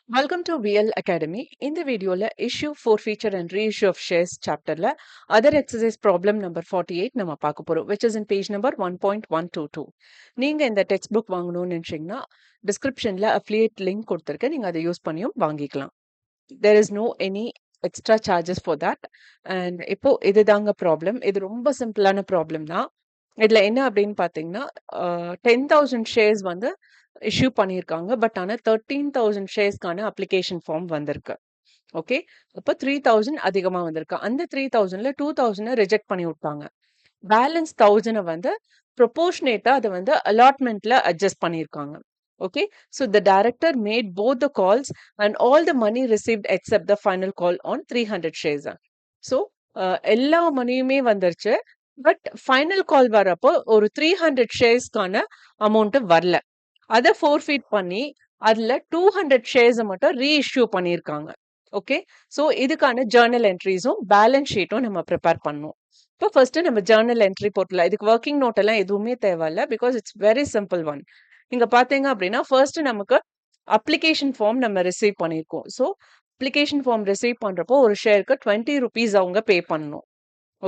Welcome to VL Academy. In the video, issue, forfeiture and reissue of shares chapter other exercise problem number 48 நம்ம பார்க்க போறோம், which is in page number 1.122. நீங்க இந்த text book வாங்கணும்னு நினைச்சீங்கன்னா டிஸ்கிரிப்ஷன்ல affiliate link கொடுத்துருக்கேன், நீங்க அதை யூஸ் பண்ணியும் வாங்கிக்கலாம். There is no any extra charges for that. And இப்போ இதுதாங்க ப்ராப்ளம். இது ரொம்ப சிம்பிளான ப்ராப்ளம் தான். இதுல என்ன அப்படின்னு பாத்தீங்கன்னா 10,000 ஷேர்ஸ் வந்து இஷ்யூ பண்ணியிருக்காங்க. பட் ஆனா 13,000 ஷேர்ஸ்க்கான அப்ளிகேஷன் ஃபார்ம் வந்திருக்கு. ஓகே, அப்போ 3,000 அதிகமா வந்திருக்கு. அந்த 3,000ல 2,000 ரிஜெக்ட் பண்ணி விட்டாங்க. பேலன்ஸ் 1,000 வந்து ப்ரொபோர்ஷனேட்டா அதை வந்து அலாட்மெண்ட்ல அட்ஜஸ்ட் பண்ணியிருக்காங்க. Okay, so the director made both the calls and all the money received except the final call on 300 shares. So எல்லா மணியுமே வந்துருச்சு. பட் ஃபைனல் கால் வரப்போ ஒரு 300 ஷேர்ஸ்க்கான அமௌண்ட் வரல. அதை ஃபோர்ஃபீட் பண்ணி அதுல 200 ஷேர்ஸை மட்டும் ரீஇஷ்யூ பண்ணியிருக்காங்க. ஓகே, ஸோ இதுக்கான ஜேர்னல் என்ட்ரிஸும் பேலன்ஸ் ஷீட்டும் நம்ம ப்ரிப்பேர் பண்ணணும். இப்போ ஃபர்ஸ்ட் நம்ம ஜேர்னல் என்ட்ரி போட்டலாம். இதுக்கு ஒர்க்கிங் நோட் எல்லாம் எதுவுமே தேவையில்ல, because it's very simple one. இங்க பாத்தீங்க அப்படின்னா ஃபர்ஸ்ட் நமக்கு அப்ளிகேஷன் ஃபார்ம் நம்ம ரிசீவ் பண்ணியிருக்கோம். ஸோ அப்ளிகேஷன் ஃபார்ம் ரிசீவ் பண்றப்போ ஒரு ஷேருக்கு 20 rupees அவங்க பே பண்ணணும்.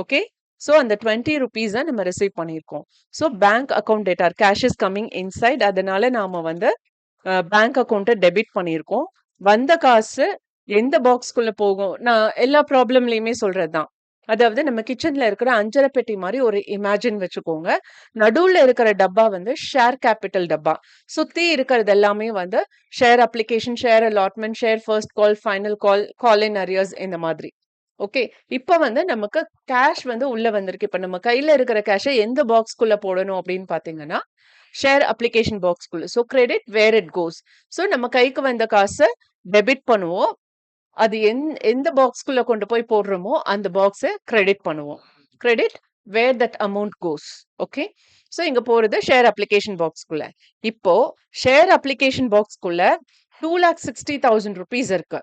ஓகே, ஸோ அந்த 20 rupees நம்ம ரிசீவ் பண்ணியிருக்கோம். So bank account டேட்டார் cash is coming inside, அதனால நாம வந்து பேங்க் அக்கௌண்ட்டை டெபிட் பண்ணியிருக்கோம். வந்த காசு எந்த பாக்ஸ்குள்ள போகும், நான் எல்லா ப்ராப்ளம்லயுமே சொல்றதுதான். அதாவது நம்ம கிச்சன்ல இருக்கிற அஞ்சரை பெட்டி மாதிரி ஒரு இமேஜின் வச்சுக்கோங்க. நடுவுல இருக்கிற டப்பா வந்து ஷேர் கேபிட்டல் டப்பா, சுத்தி இருக்கிறது எல்லாமே வந்து share application, share allotment, share first call, final call, call in arrears, இந்த மாதிரி. ஓகே, இப்ப வந்து நமக்கு கேஷ் வந்து உள்ள வந்திருக்கு. இப்ப நம்ம கையில இருக்கிற கேஷை எந்த பாக்ஸ்குள்ள போடணும் அப்படின்னு பாத்தீங்கன்னா ஷேர் அப்ளிகேஷன் பாக்ஸ்குள்ள. So credit where it goes. So நம்ம கைக்கு வந்த காசை டெபிட் பண்ணுவோம். அது எந்த பாக்ஸ்குள்ள கொண்டு போய் போடுறோமோ அந்த பாக்ஸை கிரெடிட் பண்ணுவோம். Credit where that amount goes. Okay, so இங்க போறது ஷேர் அப்ளிகேஷன் பாக்ஸ்குள்ள. இப்போ ஷேர் அப்ளிகேஷன் பாக்ஸ்குள்ள 2,60,000 rupees இருக்கு.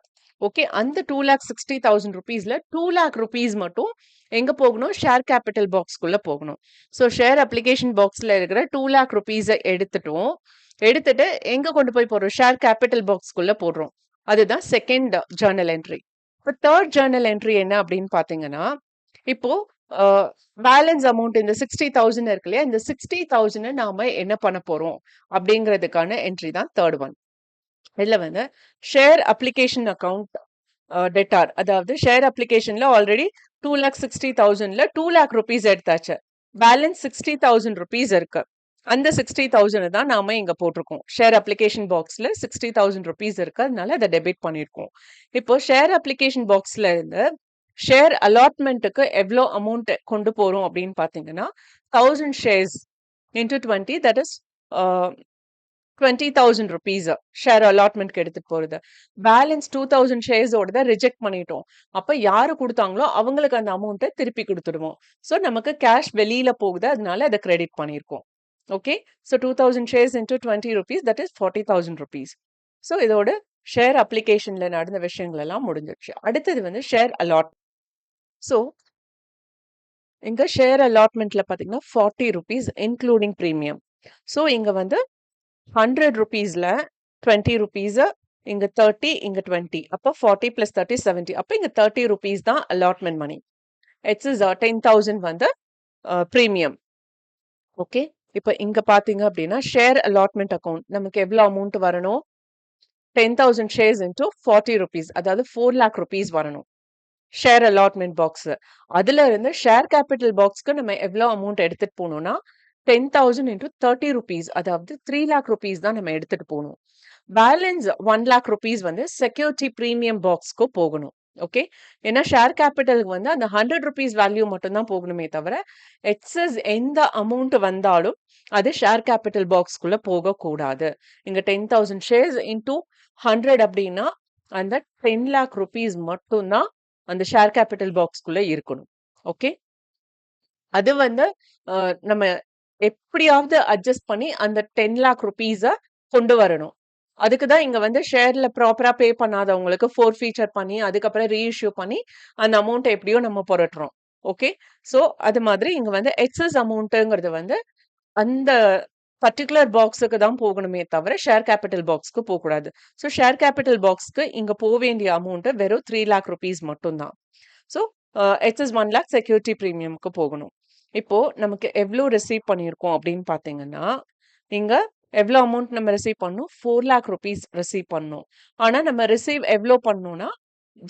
ஓகே, அந்த 2,60,000 rupeesல 2 lakh rupees மட்டும் எங்க போகணும், ஷேர் கேபிட்டல் பாக்ஸ்குள்ள போகணும். ஸோ ஷேர் அப்ளிகேஷன் பாக்ஸ்ல இருக்கிற 2 lakh rupees எடுத்துட்டு எங்க கொண்டு போய் போடுறோம், ஷேர் கேபிட்டல் பாக்ஸ்குள்ள போடுறோம். அதுதான் செகண்ட் ஜேர்னல் என்ட்ரி. இப்போ தேர்ட் ஜேர்னல் என்ட்ரி என்ன அப்படின்னு பாத்தீங்கன்னா, இப்போ பேலன்ஸ் அமௌண்ட் இந்த 60,000 இருக்கு இல்லையா, இந்த 60,000 நாம என்ன பண்ண போறோம் அப்படிங்கிறதுக்கான என்ட்ரி தான் தேர்ட் ஒன். இதுல வந்து ஷேர் அப்ளிகேஷன் அக்கௌண்ட் டெட்டார், அதாவது ஷேர் அப்ளிகேஷன்ல ஆல்ரெடி 2,60,000ல 2 lakh rupees எடுத்தாச்சு. பேலன்ஸ் 60,000 rupees இருக்கு. அந்த 60,000 தான் நாம இங்க போட்டிருக்கோம். ஷேர் அப்ளிகேஷன் பாக்ஸ்ல 60,000 rupees இருக்கு, அதனால அதை டெபிட் பண்ணிருக்கோம். இப்போ ஷேர் அப்ளிகேஷன் பாக்ஸ்ல இருந்து ஷேர் அலாட்மெண்ட்டுக்கு எவ்வளோ அமௌண்ட் கொண்டு போறோம் அப்படின்னு பாத்தீங்கன்னா 1000 shares into 20, that is 20,000 rupees share அலாட்மெண்ட்க்கு எடுத்துட்டு போறது. பேலன்ஸ் 2,000 shares ஓட ரிஜெக்ட் பண்ணிட்டோம். அப்ப யாரு கொடுத்தாங்களோ அவங்களுக்கு அந்த அமௌண்ட்டை திருப்பி கொடுத்துடுவோம். ஸோ நமக்கு கேஷ் வெளியில போகுது, அதனால அதை கிரெடிட் பண்ணியிருக்கோம். Okay, so 2,000 shares into 20 rupees, that is 40,000 rupees. So இதோட ஷேர் அப்ளிகேஷன்ல நடந்த விஷயங்கள் எல்லாம் முடிஞ்சிருச்சு. அடுத்தது வந்து ஷேர் அலாட். ஸோ இங்க ஷேர் அலாட்மெண்ட்ல பாத்தீங்கன்னா 40 rupees இன்க்ளூடிங் ப்ரீமியம். ஸோ இங்க வந்து 100 rupeesல 20 rupees, இங்க 30, இங்க 20, அப்போ 40 plus 30 70. அப்போ இங்க 30 rupees தான் அலாட்மெண்ட் மணி. எக்ஸஸ் 10,000 வந்து ப்ரீமியம். ஓகே, இப்போ இங்க பாத்தீங்க அப்படின்னா ஷேர் அலாட்மெண்ட் அக்கௌண்ட் நமக்கு எவ்வளவு அமௌண்ட் வரணும், 10,000 shares into 40 rupees, அதாவது 4 lakh rupees வரணும் ஷேர் அலாட்மெண்ட் பாக்ஸ். அதுல இருந்து ஷேர் கேபிட்டல் பாக்ஸ்க்கு நம்ம எவ்வளவு அமௌண்ட் எடுத்துட்டு போகணும்னா 10,000 into 30 rupees, அதாவது 3 lakh rupees தான் நம்ம எடுத்துட்டு போகணும். பேலன்ஸ் 1 lakh rupees வந்து செக்யூரிட்டி ப்ரீமியம் பாக்ஸ்க்கு போகணும். ஓகே, ஏன்னா ஷேர் கேபிட்டலுக்கு வந்து அந்த 100 rupees வேல்யூ மட்டும் தான் போகணுமே தவிர எக்ஸஸ் எந்த அமௌண்ட் வந்தாலும் அது ஷேர் கேபிட்டல் பாக்ஸ்குள்ள போக கூடாது. இங்க 10,000 shares into 100 அப்படின்னா அந்த 10 lakh rupees மட்டும்தான் அந்த ஷேர் கேபிட்டல் பாக்ஸ்குள்ள இருக்கணும். ஓகே, அது வந்து நம்ம எப்படியாவது அட்ஜஸ்ட் பண்ணி அந்த 10 lakh rupees கொண்டு வரணும். அதுக்குதான் இங்க வந்து ஷேர்ல ப்ராப்பரா பே பண்ணாதவங்களுக்கு ஃபோர்ஃபீச்சர் பண்ணி அதுக்கப்புறம் ரீஇஷ்யூ பண்ணி அந்த அமௌண்ட் எப்படியோ நம்ம புரட்டுறோம். ஓகே, ஸோ அது மாதிரி இங்க வந்து எக்ஸஸ் அமௌண்ட்டுங்கிறது வந்து அந்த பர்ட்டிகுலர் பாக்ஸுக்கு தான் போகணுமே தவிர ஷேர் கேபிட்டல் பாக்ஸ்க்கு போகக்கூடாது. ஸோ ஷேர் கேபிட்டல் பாக்ஸ்க்கு இங்க வேண்டிய அமௌண்ட் வெறும் 3 லேக் ருபீஸ் மட்டும்தான். ஸோ எக்ஸஸ் 1 லேக் செக்யூரிட்டி பிரீமியம்க்கு போகணும். இப்போ நமக்கு எவ்வளோ ரிசீவ் பண்ணியிருக்கோம் அப்படின்னு பார்த்தீங்கன்னா, இங்க எவ்வளோ அமௌண்ட் நம்ம ரிசீவ் பண்ணணும்? 4 லேக் ருபீஸ் ரிசீவ் பண்ணணும். ஆனா நம்ம ரிசீவ் எவ்வளோ பண்ணணும்னா,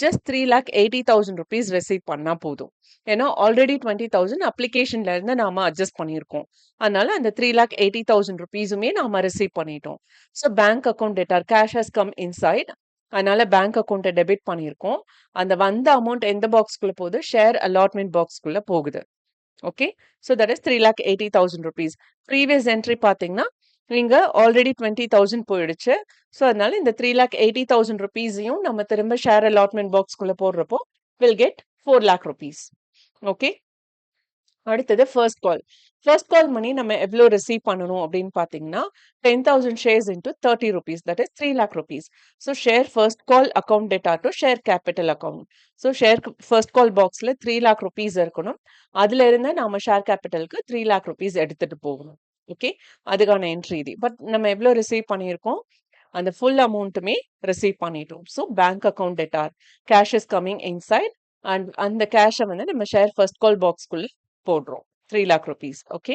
ஜஸ்ட் 3,80,000 ருபீஸ் ரிசீவ் பண்ணா போதும். ஏன்னா ஆல்ரெடி 20,000 அப்ளிகேஷன்ல இருந்து நாம அட்ஜஸ்ட் பண்ணியிருக்கோம். அதனால அந்த 3,80,000 ருபீஸுமே நாம ரிசீவ் பண்ணிட்டோம். So bank account data cash has come inside. அதனால பேங்க் அக்கவுண்ட்டை டெபிட் பண்ணியிருக்கோம். அந்த வந்த அமௌண்ட் எந்த பாக்ஸ்க்குள்ள போகுது? ஷேர் அலாட்மெண்ட் பாக்ஸ்க்குள்ள போகுது. Okay. So that is 3,80,000 rupees. Previous entry பார்த்தீங்கன்னா, இங்க ஆல்ரெடி 20,000 போயிடுச்சு. ஸோ அதனால இந்த 3,80,000 ருபீஸையும் நம்ம திரும்ப ஷேர் அலாட்மெண்ட் பாக்ஸ்க்குள்ள போடுறப்போ will get 4 lakh rupees. Okay. அடுத்தது first call. First call money நம்ம எவ்வளோ ரிசீவ் பண்ணணும் அப்படின்னு பார்த்தீங்கன்னா, 10,000 shares into 30 rupees that is 3 lakh rupees. So share first call account data to share capital account. So share first call பாக்ஸில் 3 lakh rupees இருக்கணும். அதுல இருந்து நாம ஷேர் கேபிட்டலுக்கு 3 லேக் ருபீஸ் எடுத்துட்டு போகணும். ஓகே. அதுக்கான என்ட்ரி இது. பட் நம்ம எவ்வளோ ரிசீவ் பண்ணியிருக்கோம்? அந்த ஃபுல் அமௌண்ட்டுமே ரிசீவ் பண்ணிட்டோம். So bank account data cash is coming inside and அந்த கேஷை வந்து நம்ம ஷேர் ஃபர்ஸ்ட் கால் பாக்ஸ்க்குள்ள போடுறோம். 3 லேக் ருபீஸ். ஓகே.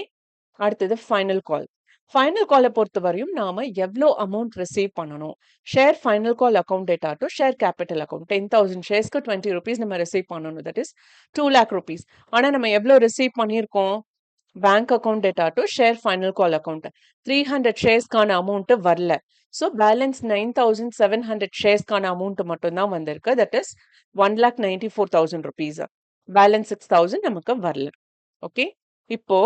அடுத்தது ஃபைனல் கால். ஃபைனல் காலை பொறுத்தவரையும் நாம எவ்வளோ அமௌண்ட் ரிசீவ் பண்ணணும்? Share final call account data to share capital account. 10,000 ஷேர்ஸ்க்கு 20 ருபீஸ் நம்ம ரிசீவ் பண்ணணும். That is 2 lakh rupees. ஆனா நம்ம எவ்வளோ ரிசீவ் பண்ணியிருக்கோம்? Bank account data to share final call account. 300 ஷேர்ஸ்க்கான அமௌண்ட் வரல. ஸோ பேலன்ஸ் 9,700 ஷேர்ஸ்க்கான அமௌண்ட் மட்டும்தான் வந்திருக்கு. That is 1,94,000 rupees. பேலன்ஸ் 6,000 நமக்கு வரல. ஓகே. இப்போ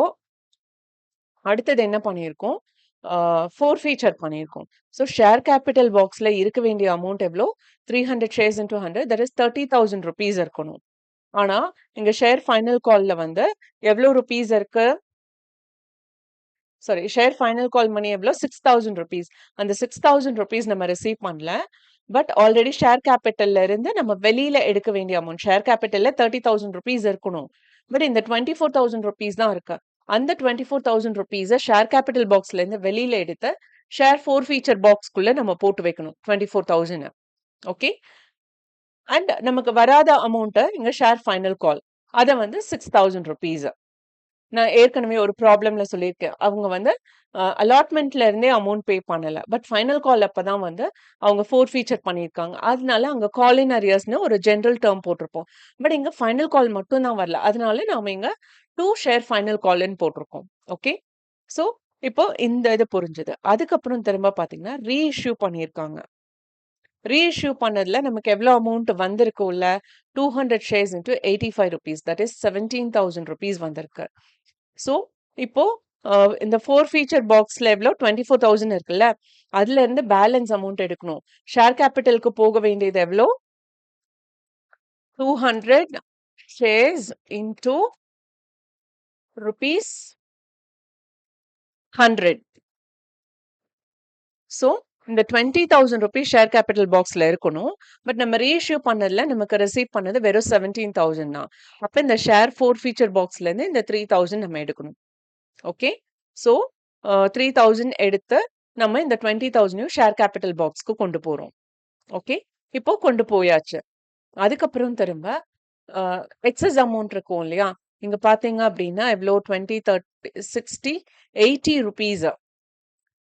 அடுத்தது என்ன பண்ணியிருக்கோம்? ஃபோர் ஃபீச்சர் பண்ணியிருக்கோம். ஸோ ஷேர் கேபிட்டல் பாக்ஸ்ல இருக்க வேண்டிய அமௌண்ட் எவ்வளோ? 300 shares into 100 that is 30,000 rupees இருக்கணும். ஆனா இங்க ஷேர் ஃபைனல் கால்ல வந்து எவ்வளோ ருபீஸ் இருக்கு? சாரி, ஷேர் ஃபைனல் கால் மணி எவ்வளோ? 6,000 ருபீஸ். அந்த 6,000 ருபீஸ் நம்ம ரிசீவ் பண்ணல. பட் ஆல்ரெடி ஷேர் கேபிட்டல்ல இருந்து நம்ம வெளியில எடுக்க வேண்டிய அமௌண்ட். ஷேர் கேபிட்டல்ல 30,000 ருபீஸ் இருக்கணும். பட் இந்த 24,000 ருபீஸ் தான் இருக்கு. அந்த 24,000 ருபீஸ ஷேர் கேபிட்டல் பாக்ஸ்ல இருந்து வெளியில எடுத்து ஷேர் ஃபோர் ஃபீச்சர் பாக்ஸ்க்குள்ள நம்ம போட்டு வைக்கணும். 24,000. ஓகே. அண்ட் நமக்கு வராத அமௌண்ட் இங்க ஷேர் ஃபைனல் கால். அத வந்து 6,000 ருபீஸ். நான் ஏற்கனவே ஒரு ப்ராப்ளம்ல சொல்லியிருக்கேன். அவங்க வந்து அலாட்மெண்ட்ல இருந்தே அமௌண்ட் பே பண்ணல. பட் ஃபைனல் கால் அப்பதான் வந்து அவங்க ஃபோர் ஃபீச்சர் பண்ணியிருக்காங்க. அதனால அங்க கால் இன் அரியர்ஸ்னு ஒரு ஜெனரல் டேர்ம் போட்டிருப்போம். பட் இங்க ஃபைனல் கால் மட்டும் தான் வரல. அதனால நாம இங்க 2 ஷேர் ஃபைனல் கால்ன்னு போட்டிருக்கோம். ஓகே. ஸோ இப்போ இந்த இது புரிஞ்சது. அதுக்கப்புறம் திரும்ப பார்த்தீங்கன்னா ரீஇஷ்யூ பண்ணியிருக்காங்க. ரீஇஷ்யூ பண்ணதுல நமக்கு எவ்வளோ அமௌண்ட் வந்திருக்கும்ல? 200 shares into 85 rupees that is 17,000 rupees வந்திருக்கு. ஸோ இப்போ இந்த ஃபோர் ஃபீச்சர் பாக்ஸ்ல எவ்வளோ? 24,000 இருக்குல்ல? அதுல இருந்து பேலன்ஸ் அமௌண்ட் எடுக்கணும். ஷேர் கேபிட்டலுக்கு போக வேண்டியது எவ்வளோ? 200 ஷேர்ஸ் இன்டூ ருபீஸ் 100. ஸோ இந்த 20,000 ருபீஸ் ஷேர் கேபிட்டல் பாக்ஸ்ல இருக்கணும். பட் நம்ம ரீஇஷ்யூ பண்ணதுல நமக்கு ரிசீவ் பண்ணது வெறும் 17,000 தான். அப்ப இந்த ஷேர் ஃபோர் ஃபீச்சர் பாக்ஸ்ல இருந்து இந்த 3,000 நம்ம எடுக்கணும். ஓகே. ஸோ 3,000 எடுத்து நம்ம இந்த 20,000 ஷேர் கேபிட்டல் பாக்ஸ்க்கு கொண்டு போறோம். ஓகே. இப்போ கொண்டு போயாச்சு. அதுக்கப்புறம் திரும்ப எக்ஸஸ் அமௌண்ட் இருக்கும் இல்லையா? இங்க பாத்தீங்க அப்படின்னா எவ்வளோ? 20, 30, 60, 80 ருபீஸ்.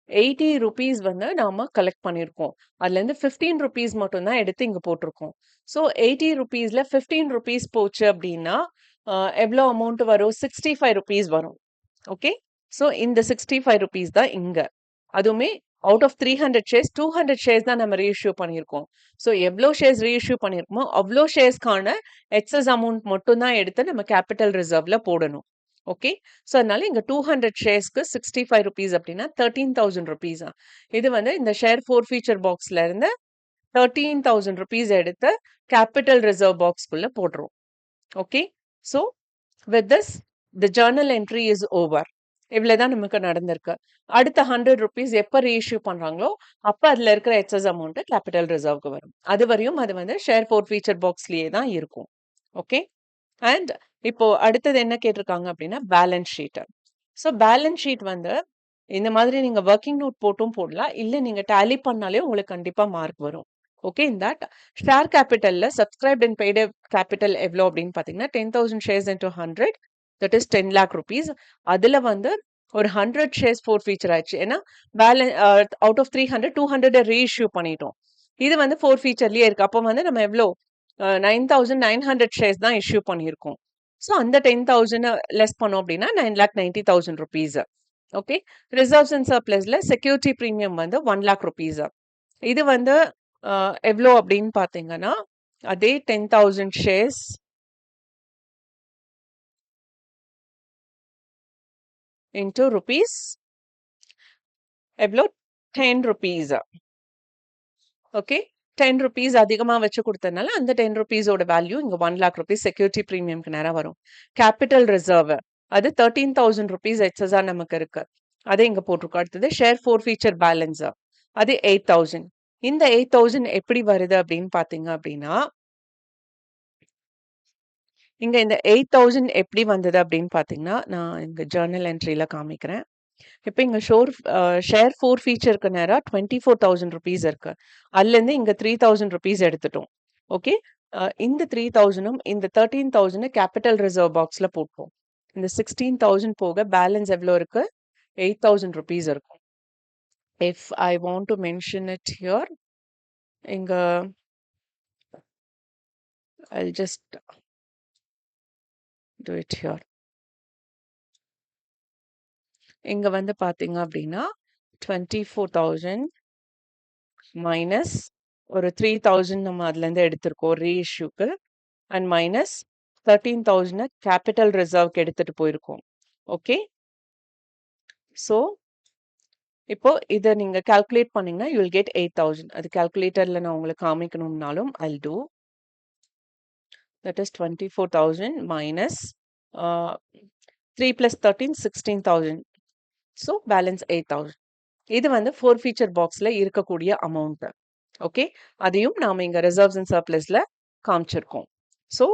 80 ருபீஸ் வந்து நாம கலெக்ட் பண்ணியிருக்கோம். அதுல இருந்து 15 ருபீஸ் மட்டும் தான் எடுத்து இங்க போட்டிருக்கோம். ஸோ 80 ருபீஸ்ல 15 ருபீஸ் போச்சு அப்படின்னா எவ்வளோ அமௌண்ட் வரும்? 65 ருபீஸ் வரும். ஓகே. ஸோ இந்த 65 ருபீஸ் தான் இங்க. அதுவுமே அவுட் ஆஃப் 300 ஷேர்ஸ் 200 ஷேர்ஸ் தான் நம்ம ரீஇஷ்யூ பண்ணியிருக்கோம். ஸோ எவ்வளோ ஷேர்ஸ் ரீஇஷ்யூ பண்ணியிருக்கோமோ அவ்வளோ ஷேர்ஸ்க்கான எக்ஸஸ் அமௌண்ட் மட்டும் தான் எடுத்து நம்ம கேபிட்டல் ரிசர்வ்ல போடணும். ஓகே. ஸோ அதனால இங்க 200 ஷேர்ஸ்க்கு 65 ருபீஸ் அப்படின்னா 13,000 ருபீஸ். இது வந்து இந்த ஷேர் ஃபோர் ஃபீச்சர் பாக்ஸ்ல இருந்து 13,000 ருபீஸ் எடுத்து கேபிட்டல் ரிசர்வ் பாக்ஸ்க்குள்ள போடுறோம். Okay. So with this the journal entry is over. இவ்வளவுதான் நமக்கு நடந்திருக்கு. அடுத்த 100 ருபீஸ் எப்ப ரீஇஷ்யூ பண்றாங்களோ அப்ப அதுல இருக்கிற எக்ஸஸ் அமௌண்ட் கேபிட்டல் ரிசர்வ்க்கு வரும். அது வரையும் அது வந்து ஷேர் ஃபோர் ஃபீச்சர் பாக்ஸ்லயே தான் இருக்கும். ஓகே. அண்ட் இப்போ அடுத்தது என்ன கேட்டிருக்காங்க அப்படின்னா balance sheet. So balance sheet வந்து இந்த மாதிரி நீங்க வொர்க்கிங் நோட் போட்டும் போடலாம். இல்ல நீங்க டாலி பண்ணாலே உங்களுக்கு கண்டிப்பா மார்க் வரும். ஓகே. இன் தட் ஷேர் கேப்பிட்டல்ல சப்ஸ்கிரைப்ட் அண்ட் பெய்டு கேப்பிட்டல் எவ்வளோ அப்படின்னு பார்த்தீங்கன்னா, 10,000 shares into 100 that is 10 lakh rupees. அதுல வந்து ஒரு 100 ஷேர்ஸ் ஃபோர் ஃபீச்சர் ஆயிடுச்சு. ஏன்னா அவுட் ஆஃப் 300 200 ரீஇஷ்யூ பண்ணிட்டோம். இது வந்து ஃபோர் ஃபீச்சர்லயே இருக்கு. அப்போ வந்து நம்ம எவ்வளோ 9,900 ஷேர்ஸ் தான் இஷ்யூ பண்ணியிருக்கோம். ஸோ அந்த 10,000 லெஸ் பண்ணோம் அப்படின்னா 9,90,000 rupees. ஓகே. ரிசர்வ்ஸ் அண்ட் சர்ப்ளஸ்ல செக்யூரிட்டி பிரீமியம் வந்து 1 lakh rupees. இது வந்து எவ்வளோ அப்படின்னு பார்த்தீங்கன்னா, அதே 10,000 ஷேர்ஸ் இன்டூ ருபீஸ் எவ்வளோ 10 rupees. ஓகே. 10 rupees அதிகமா வச்சு குடுத்ததுனால, அந்த 10 rupeesஓட வேல்யூ இங்க 1 lakh rupees செக்யூரிட்டி பிரீமியம்க்கு நேரா வரும். கேபிட்டல் ரிசர்வ் அது 13,000 rupees எக்ஸஸா நமக்கு இருக்கு. அதை இங்க போட்டிருக்கோம். அடுத்தது ஷேர் ஃபோர் ஃபீச்சர் பேலன்ஸ் அது 8,000. இந்த 8,000 எப்படி வருது அப்படின்னு பார்த்தீங்க அப்படின்னா, இங்க இந்த 8,000 எப்படி வந்தது அப்படின்னு பார்த்தீங்கன்னா, நான் இங்க ஜர்னல் என்ட்ரில காமிக்கிறேன். இப்ப இங்க ஷேர் ஃபோர் ஃபீச்சருக்கு நேரா 24,000 rupees இருக்கு. அதுலேருந்து இங்க 3,000 rupees எடுத்துட்டோம். ஓகே. இந்த 3,000ம் இந்த 13,000 கேபிட்டல் ரிசர்வ் பாக்ஸ்ல போட்டோம். இந்த 16,000 போக பேலன்ஸ் எவ்வளோ இருக்கு? 8,000 rupees இருக்கும். If I want to mention it here, இங்க I'll just do it here. இங்க வந்து பார்த்தீங்க அப்படின்னா 24,000 மைனஸ் ஒரு 3,000 நம்ம அதுலேருந்து எடுத்திருக்கோம் ரீஇஷ்யூக்கு அண்ட் மைனஸ் 13,000 கேபிட்டல் ரிசர்வ்க்கு எடுத்துட்டு போயிருக்கோம். ஓகே. ஸோ இப்போ இதை நீங்க கால்குலேட் பண்ணீங்கன்னா யூ வில் கெட் 8,000. அது கால்குலேட்டர்ல நான் உங்களுக்கு காமிக்கணும்னாலும் I'll do. That is 24,000 minus 3 plus 13 16,000. So balance 8,000. இது வந்து ஃபோர் ஃபீச்சர் பாக்ஸ்ல இருக்கக்கூடிய அமௌண்ட். ஓகே. அதையும் நாம இங்க ரிசர்வ்ஸ் அண்ட் சர்ப்ளஸ்ல காமிச்சிருக்கோம். ஸோ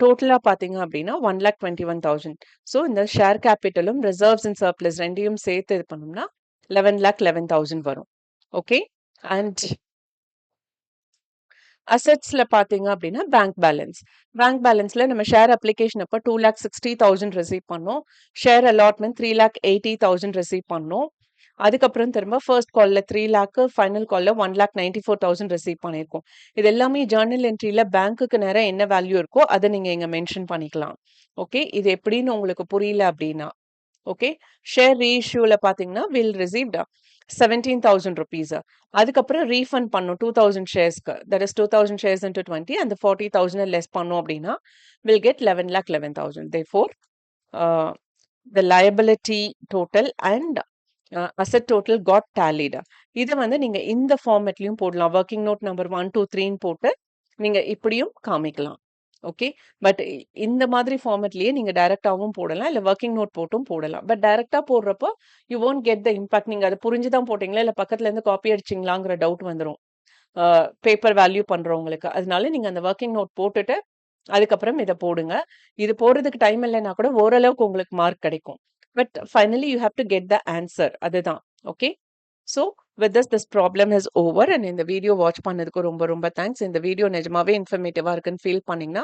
டோட்டலா பார்த்தீங்க அப்படின்னா 1,21,000. ஸோ இந்த ஷேர் கேபிட்டலும் ரிசர்வ்ஸ் அண்ட் சர்ப்ளஸ் ரெண்டையும் சேர்த்து இது பண்ணோம்னா 11,11,000 வரும். ஓகே. அண்ட் அசெட்ஸ்ல பார்த்தீங்க அப்படின்னா பேங்க் பேலன்ஸ். பேங்க் பேலன்ஸ்ல நம்ம ஷேர் அப்ளிகேஷன் அப்போ 2,60,000 ரிசீவ் பண்ணோம். ஷேர் அலாட்மெண்ட் 3,80,000 ரிசீவ் பண்ணோம். அதுக்கப்புறம் திரும்ப ஃபர்ஸ்ட் கால்ல 3 lakh, ஃபைனல் கால்ல 1,94,000 ரிசீவ் பண்ணியிருக்கோம். இது எல்லாமே ஜர்னல் என்ட்ரில பேங்க்குக்கு நேரா என்ன வேல்யூ இருக்கோ அதை நீங்க இங்க மென்ஷன் பண்ணிக்கலாம். ஓகே. இது எப்படின்னு உங்களுக்கு புரியல அப்படின்னா ஓகே. ஷேர் ரீஇஷ்யூல பார்த்தீங்கன்னா வில் ரிசீவ்ட் 17,000 rupees. அதுக்கப்புறம் ரீஃபண்ட் பண்ணும் 2,000 ஷேர்ஸ்க்கு. தட் இஸ் 2,000 ஷேர்ஸ் இன்டூ 20 அந்த 40,000 லெஸ் பண்ணோம் அப்படின்னா will get 11,11,000. Therefore, the liability total and asset total got tallied. இதை வந்து நீங்க இந்த ஃபார்மேட்லயும் போடலாம். ஒர்க்கிங் நோட் நம்பர் 1, 2, 3ன்னு போட்டு நீங்க இப்படியும் காமிக்கலாம். ஓகே. பட் இந்த மாதிரி ஃபார்மேட்லயே நீங்க டைரக்டாவும் போடலாம். இல்ல ஒர்க்கிங் நோட் போட்டும் போடலாம். பட் டைரக்டா போடுறப்போ you won't get the impact. நீங்க அத புரிஞ்சு தான் போட்டீங்களா? இல்ல பக்கத்துல இருந்து காப்பி அடிச்சீங்களாங்கிற டவுட் வந்துரும். பேப்பர் வேல்யூ பண்றவங்களுக்கு. அதனால நீங்க அந்த ஒர்க்கிங் நோட் போட்டுட்டு அதுக்கப்புறம் இத போடுங்க. இது போடுறதுக்கு டைம் இல்லைன்னா கூட ஓரளவுக்கு உங்களுக்கு மார்க் கிடைக்கும். But finally you have to get the answer. அதுதான். Okay. So with this problem is over. And இந்த வீடியோ வாட்ச் பண்ணதுக்கு ரொம்ப ரொம்ப தேங்க்ஸ். இந்த வீடியோ நிஜமாவே இன்ஃபர்மேட்டிவா இருக்குன்னு ஃபீல் பண்ணீங்கன்னா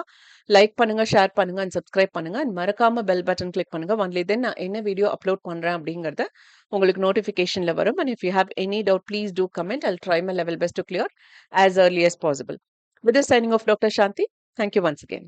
லைக் பண்ணுங்க, ஷேர் பண்ணுங்க அண்ட் சப்ஸ்கிரைப் பண்ணுங்க. அண்ட் மறக்காம பெல் பட்டன் கிளிக் பண்ணுங்க. ஒன்லி தென் நான் என்ன வீடியோ அப்லோட் பண்றேன் அப்படிங்கறத உங்களுக்கு நோட்டிஃபிகேஷன்ல வரும். And if you have any doubt please do comment. I'll try my level best to clear as early as possible. With this signing off, Dr. Shanti. Thank you once again.